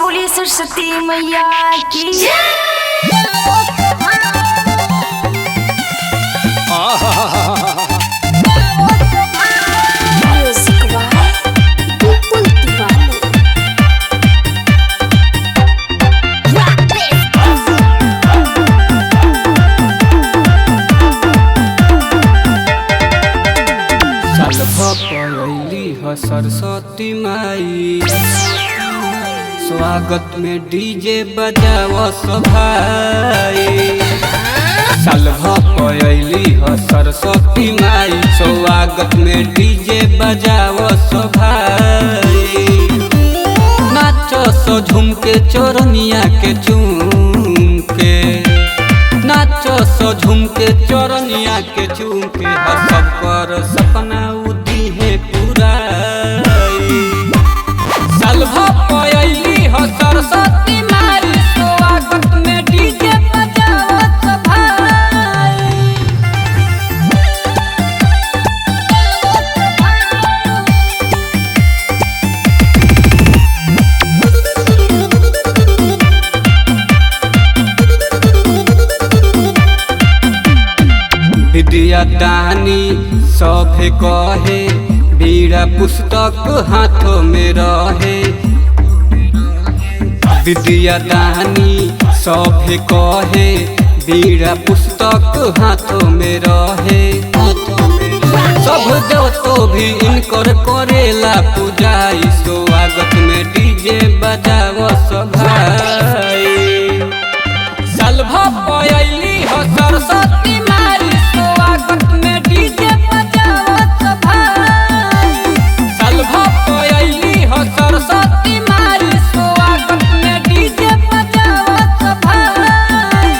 बोली सरस्वती मैया की सरस्वती माई स्वागत में डीजे बजाओ भाई। साल भली ह सरस्वती माई स्वागत में डीजे बजाओ भाई। नाचो सो झूम के चोरनिया के चूम के, नाचो सो झूम के चोरनिया के चूम के। सब कर सपना उदी है पूरा। साल भली ह सरस्वती माई स्वागत में डीजे बजाओ भाई। विद्या दानी सभे कहे, बीड़ा पुस्तक हाथों में रहे। विद्या दानी सभे कहे, बीड़ा पुस्तक हाथों में रहे। सब देवतो भी इनकर करेला पूजाई। स्वागत में डीजे बजाओ भाई। साल भली ह सरस्वती माई स्वागत में डीजे बजाओ भाई। साल भली ह सरस्वती माई स्वागत में डीजे बजाओ भाई।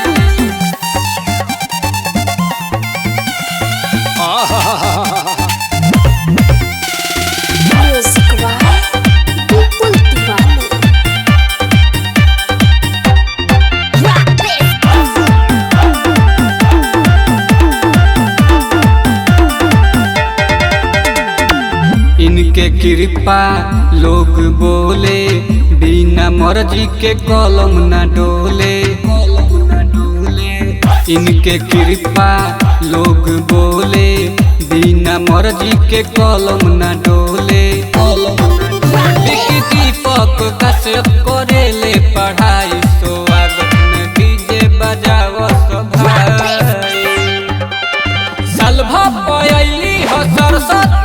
इनके कृपा लोग बोले, बिना मर्जी के कलम न डोले। इनके कृपा लोग बोले, बिना मर्जी के कलम न डोले। दीपक कश्यप करेले पढ़ाई। स्वागत में डीजे बजाओ भाई। साल भली ह सरस्वती